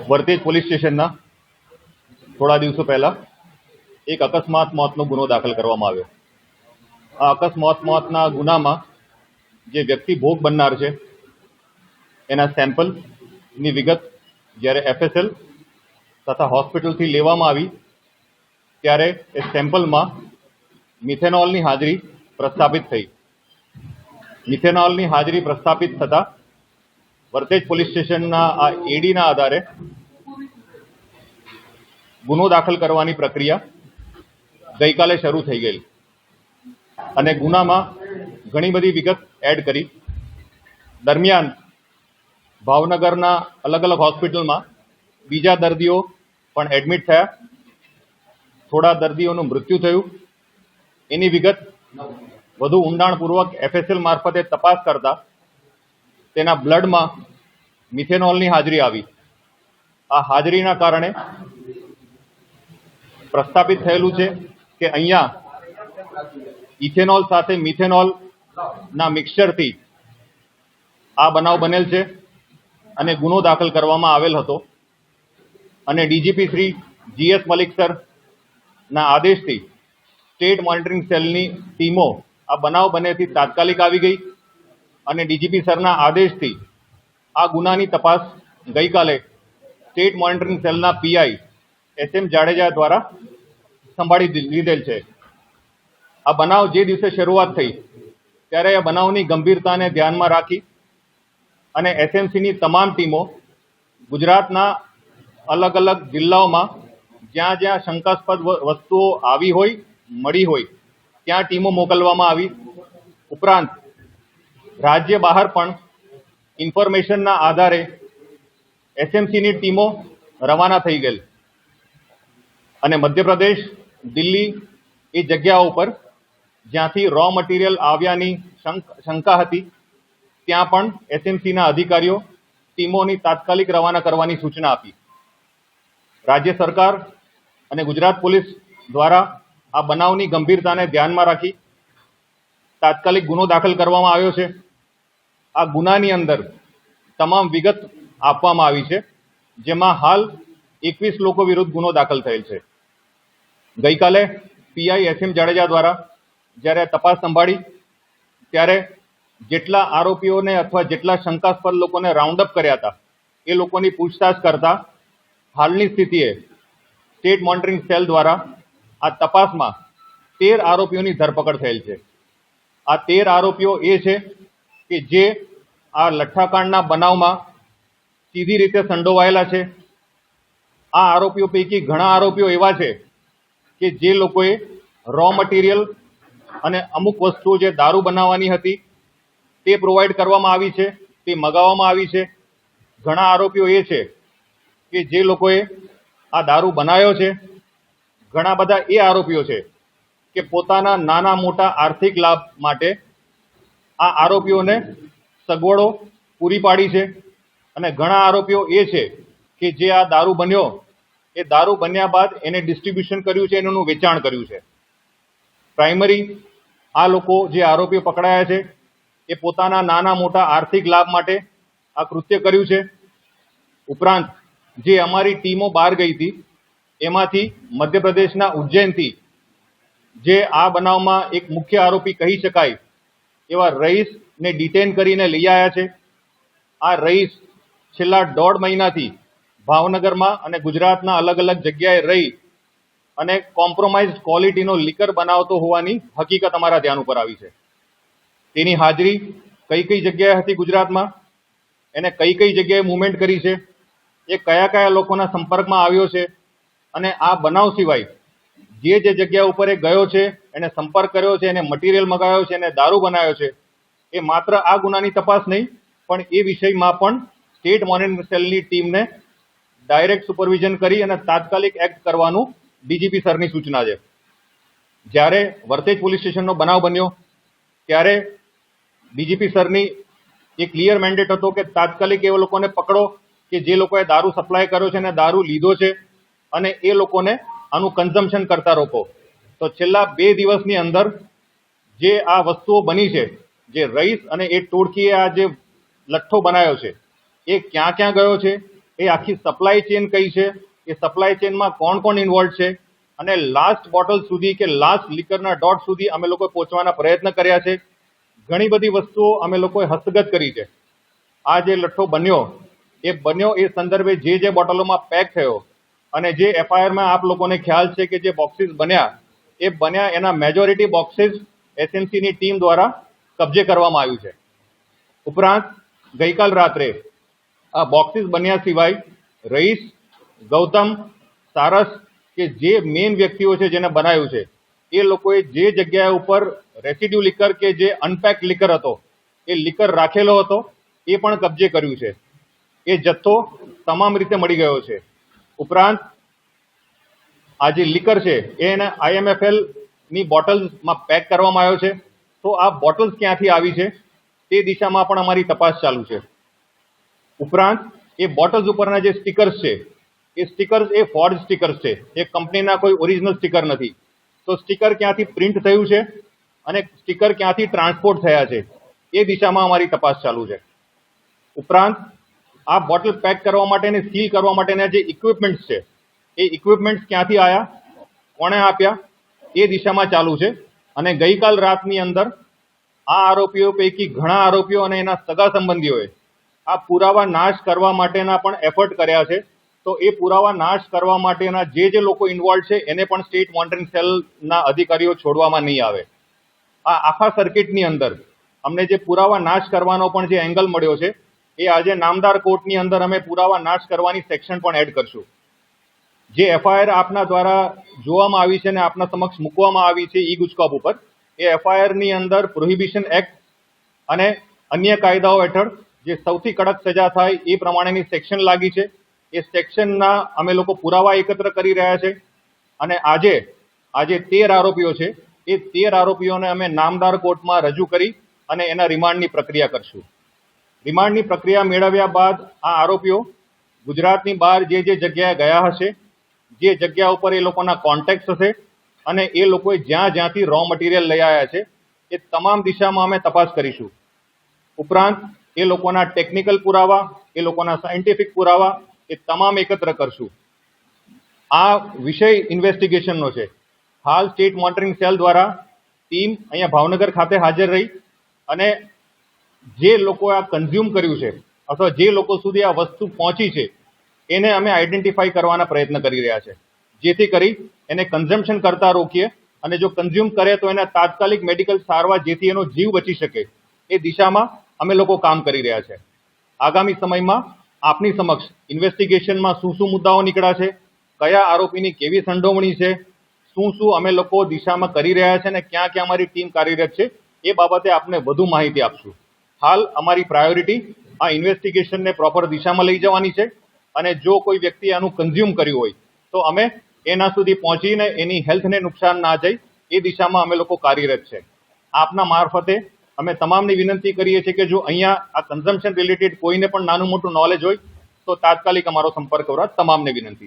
Vartej police સ્ટેશનના થોડા દિવસો પહેલા એક અકસ્માત મોતનો ગુનો દાખલ કરવામાં આવ્યો. આ અકસ્માત મોતના ગુનામાં જે વ્યક્તિ ભોગ બનનાર છે એના સેમ્પલની વિગત જ્યારે FSL તથા હોસ્પિટલથી લેવામાં આવી ત્યારે એ સેમ્પલમાં મિથેનોલની હાજરી પ્રસ્થાપિત થઈ. મિથેનોલની હાજરી પ્રસ્થાપિત થતાં વર્તેજ પોલીસ સ્ટેશનના આ એડીના આધારે ગુનો દાખલ કરવાની પ્રક્રિયા ગઈકાલે શરૂ થઈ ગઈ અને ગુનામાં ઘણી બધી વિગત એડ કરી. દરમિયાન ભાવનગરના અલગ અલગ હોસ્પિટલમાં બીજા દર્દીઓ પણ એડમિટ થયા. થોડા દર્દીઓનું મૃત્યુ થયું. એની વિગત વધુ ઊંડાણપૂર્વક FSL મારફતે તપાસ કરતા તેના બ્લડમાં મિથેનોલની હાજરી આવી. આ હાજરીના કારણે પ્રસ્થાપિત થયેલું છે કે અહીંયા ઇથેનોલ સાથે મિથેનોલના મિક્સચરથી આ બનાવ બનેલ છે અને ગુનો દાખલ કરવામાં આવેલ હતો. અને ડીજીપી શ્રી GS મલિક સરના આદેશથી સ્ટેટ મોનિટરિંગ સેલની ટીમો આ બનાવ બનેથી તાત્કાલિક આવી ગઈ અને ડીજીપી સરના આદેશથી આ ગુનાની તપાસ ગઈકાલે સ્ટેટ મોનિટરિંગ સેલના PI SM જાડેજા દ્વારા સંભાળી લીધેલ છે. આ બનાવ જે દિવસે શરૂઆત થઈ ત્યારે આ બનાવની ગંભીરતાને ધ્યાનમાં રાખી અને SMCની તમામ ટીમો ગુજરાતના અલગ અલગ જિલ્લાઓમાં જ્યાં જ્યાં શંકાસ્પદ વસ્તુઓ આવી હોય મળી હોય ત્યાં ટીમો મોકલવામાં આવી. ઉપરાંત રાજ્ય બહાર પણ ઇન્ફોર્મેશનના આધારે SMCની ટીમો રવાના થઈ ગયેલ અને મધ્યપ્રદેશ, દિલ્હી એ જગ્યાઓ પર જ્યાંથી રો મટીરિયલ આવ્યાની શંકા હતી ત્યાં પણ SMCના અધિકારીઓ ટીમોની તાત્કાલિક રવાના કરવાની સૂચના આપી. રાજ્ય સરકાર અને ગુજરાત પોલીસ દ્વારા આ બનાવની ગંભીરતાને ધ્યાનમાં રાખી તાત્કાલિક ગુનો દાખલ કરવામાં આવ્યો છે. આ ગુનાની અંદર તમામ વિગત આપવામાં આવી છે, જેમાં હાલ 21 લોકો વિરુદ્ધ ગુનો દાખલ થયેલ છે. ગઈકાલે PI SM જાડેજા દ્વારા જ્યારે તપાસ સંભાળી ત્યારે જેટલા આરોપીઓને અથવા જેટલા શંકાસ્પદ લોકોને રાઉન્ડ અપ કર્યા હતા એ લોકોની પૂછતાછ કરતા હાલની સ્થિતિએ સ્ટેટ મોનિટરિંગ સેલ દ્વારા આ તપાસમાં 13 આરોપીઓની ધરપકડ થયેલ છે. આ 13 આરોપીઓ એ છે કે જે આ લઠ્ઠાકાંડના બનાવમાં સીધી રીતે સંડોવાયેલા છે. આ આરોપીઓ પૈકી ઘણા આરોપીઓ એવા છે કે જે લોકોએ રો મટીરિયલ અને અમુક વસ્તુઓ જે દારૂ બનાવવાની હતી તે પ્રોવાઈડ કરવામાં આવી છે, તે મગાવવામાં આવી છે. ઘણા આરોપીઓ એ છે કે જે લોકોએ આ દારૂ બનાવ્યો છે. ઘણા બધા એ આરોપીઓ છે કે પોતાના નાના મોટા આર્થિક લાભ માટે આ આરોપીઓને સગવડો પૂરી પાડી છે. અને ઘણા આરોપીઓ એ છે કે જે આ દારૂ બન્યો એ દારૂ બન્યા બાદ એને ડિસ્ટ્રીબ્યુશન કર્યું છે, એનું વેચાણ કર્યું છે. પ્રાઇમરી આ લોકો જે આરોપીઓ પકડાયા છે એ પોતાના નાના મોટા આર્થિક લાભ માટે આ કૃત્ય કર્યું છે. ઉપરાંત જે અમારી ટીમો બહાર ગઈ હતી એમાંથી મધ્યપ્રદેશના ઉજ્જૈનથી જે આ બનાવમાં એક મુખ્ય આરોપી કહી શકાય એવા રઈસને ડિટેન કરીને લઈ આવ્યા છે. આ રઈસ છેલ્લા 1.5 મહિનાથી ભાવનગરમાં અને ગુજરાતના અલગ અલગ જગ્યાએ રહી અને કોમ્પ્રોમાઇઝડ ક્વોલિટીનો લીકર બનાવતો હોવાની હકીકત અમારા ધ્યાન ઉપર આવી છે. તેની હાજરી કઈ કઈ જગ્યાએ હતી ગુજરાતમાં, એને કઈ કઈ જગ્યાએ મૂવમેન્ટ કરી છે, એ કયા કયા લોકોના સંપર્કમાં આવ્યો છે અને આ બનાવ સિવાય જે જગ્યા ઉપર એ ગયો છે, એને સંપર્ક કર્યો છે, એને મટીરિયલ મગાવ્યો છે, એને દારૂ બનાવ્યો છે, એ માત્ર આ ગુનાની તપાસ નહીં પણ એ વિષયમાં પણ સ્ટેટ મોનિટરિંગ સેલની ટીમને ડાયરેક્ટ સુપરવિઝન કરી અને તાત્કાલિક એક્ટ કરવાનું ડીજીપી સરની સૂચના છે. જ્યારે વર્તેજ પોલીસ સ્ટેશનનો બનાવ બન્યો ત્યારે ડીજીપી સરની એક ક્લિયર મેન્ડેટ હતો કે તાત્કાલિક એ લોકોને પકડો કે જે લોકોએ દારૂ સપ્લાય કર્યો છે અને દારૂ લીધો છે અને એ લોકોને આનું કન્ઝમ્પશન કરતા રોકો. તો છેલ્લા 2 દિવસની અંદર જે આ વસ્તુઓ બની છે, જે રઈસ અને એ ટોળકીએ આ જે લઠ્ઠો બનાવ્યો છે એ ક્યાં ક્યાં ગયો છે, એ આખી સપ્લાય ચેન કઈ છે, એ સપ્લાય ચેનમાં કોણ કોણ ઇન્વોલ્વ છે, અને લાસ્ટ બોટલ સુધી કે લાસ્ટ લીકરના ડોટ સુધી અમે લોકોએ પહોંચવાના પ્રયત્ન કર્યા છે. ઘણી બધી વસ્તુઓ અમે લોકોએ હસ્તગત કરી છે. આ જે લઠ્ઠો બન્યો એ સંદર્ભે જે બોટલોમાં પેક થયો અને જે એફઆઈઆરમાં આપ લોકોને ખ્યાલ છે કે જે બોક્સીસ બન્યા એના મેજોરિટી બોક્સીસ એસએમસીની ટીમ દ્વારા કબજે કરવામાં આવ્યું છે. ઉપરાંત ગઈકાલ રાત્રે આ બોક્સીસ બન્યા સિવાય રઈસ, ગૌતમ, સારસ કે જે મેઇન વ્યક્તિઓ છે જેને બનાવ્યું છે એ લોકોએ જે જગ્યા ઉપર રેસિડ્યુ લીકર કે જે અનપેક લીકર હતો એ લીકર રાખેલો હતો એ પણ કબજે કર્યું છે. એ જથ્થો તમામ રીતે મળી ગયો છે. ઉપરાંત આ જે લીકર છે એને IMFL ની બોટલ્સમાં પેક કરવામાં આવ્યો છે. તો આ બોટલ્સ ક્યાંથી આવી છે તે દિશામાં પણ અમારી તપાસ ચાલુ છે. ઉપરાંત એ બોટલ્સ ઉપરના જે સ્ટીકર્સ છે એ સ્ટીકર્સ એ ફોર્જ સ્ટીકર્સ છે, એ કંપનીના કોઈ ઓરિજિનલ સ્ટીકર નથી. તો સ્ટીકર ક્યાંથી પ્રિન્ટ થયું છે અને સ્ટીકર ક્યાંથી ટ્રાન્સપોર્ટ થયા છે એ દિશામાં અમારી તપાસ ચાલુ છે. ઉપરાંત આ બોટલ પેક કરવા માટે અને સીલ કરવા માટેના જે ઇક્વિપમેન્ટ્સ છે એ ઇક્વિપમેન્ટ્સ ક્યાંથી આવ્યા, કોણે આપ્યા એ દિશામાં ચાલુ છે. અને ગઈકાલ રાતની અંદર આ આરોપીઓ પૈકી ઘણા આરોપીઓ અને એના સગા સંબંધીઓએ આ પુરાવા નાશ કરવા માટેના પણ એફર્ટ કર્યા છે. તો એ પુરાવા નાશ કરવા માટેના જે લોકો ઇન્વોલ્વ છે એને પણ સ્ટેટ મોનિટરિંગ સેલના અધિકારીઓ છોડવામાં નહીં આવે. આ આખા સર્કિટની અંદર અમને જે પુરાવા નાશ કરવાનો પણ જે એંગલ મળ્યો છે એ આજે નામદાર કોર્ટની અંદર અમે પુરાવા નાશ કરવાની સેક્શન પણ એડ કરશું. જે એફઆઈઆર આપના દ્વારા જોવામાં આવી છે અને આપના સમક્ષ મૂકવામાં આવી છે ઈ ગુજકોપ ઉપર, એ એફઆઈઆર ની અંદર પ્રોહિબિશન એક્ટ અને અન્ય કાયદાઓ હેઠળ જે સૌથી કડક સજા થાય એ પ્રમાણેની સેક્શન લાગી છે. એ સેક્શનના અમે લોકો પુરાવા એકત્ર કરી રહ્યા છે. અને આજે 13 આરોપીઓ છે એ 13 આરોપીઓને અમે નામદાર કોર્ટમાં રજૂ કરી અને એના રિમાન્ડની પ્રક્રિયા કરશું. રિમાન્ડની પ્રક્રિયા મેળવ્યા બાદ આ આરોપીઓ ગુજરાતની બહાર જે જગ્યાએ ગયા હશે, જે જગ્યા ઉપર એ લોકોના કોન્ટેક્ટ હશે અને એ લોકોએ જ્યાંથી રો મટીરિયલ લઈ આવ્યા છે એ તમામ દિશામાં અમે તપાસ કરીશું. ઉપરાંત એ લોકોના ટેકનિકલ પુરાવા, એ લોકોના સાયન્ટિફિક પુરાવા એ તમામ એકત્ર કરશું. આ વિષય ઇન્વેસ્ટિગેશનનો છે. હાલ સ્ટેટ મોનિટરિંગ સેલ દ્વારા ટીમ અહીંયા ભાવનગર ખાતે હાજર રહી અને જે લોકોએ આ કન્ઝ્યુમ કર્યું છે અથવા જે લોકો સુધી આ વસ્તુ પહોંચી છે એને અમે આઈડેન્ટિફાઈ કરવાના પ્રયત્ન કરી રહ્યા છે, જેથી કરી એને કન્ઝમ્પશન કરતા રોકીએ અને જો કન્ઝ્યુમ કરે તો એને તાત્કાલિક મેડિકલ સારવાર જેથી એનો જીવ બચી શકે એ દિશામાં અમે લોકો કામ કરી રહ્યા છે. આગામી સમયમાં આપની સમક્ષ ઇન્વેસ્ટિગેશનમાં શું મુદ્દાઓ નીકળ્યા છે, કયા આરોપીની કેવી સંડોવણી છે, શું અમે લોકો દિશામાં કરી રહ્યા છે અને ક્યાં અમારી ટીમ કાર્યરત છે એ બાબતે આપને વધુ માહિતી આપશું. હાલ અમારી પ્રાયોરિટી આ ઇન્વેસ્ટિગેશનને પ્રોપર દિશામાં લઈ જવાની છે અને જો કોઈ વ્યક્તિ આનું કન્ઝ્યુમ કર્યું હોય તો અમે એના સુધી પહોંચીને એની હેલ્થને નુકસાન ના જાય એ દિશામાં અમે લોકો કાર્યરત છે. આપના મારફતે અમે તમામને વિનંતી કરીએ છીએ કે જો અહીંયા આ કન્ઝમ્પશન રિલેટેડ કોઈને પણ નાનું મોટું નોલેજ હોય તો તાત્કાલિક અમારો સંપર્ક કરવા તમામને વિનંતી છે.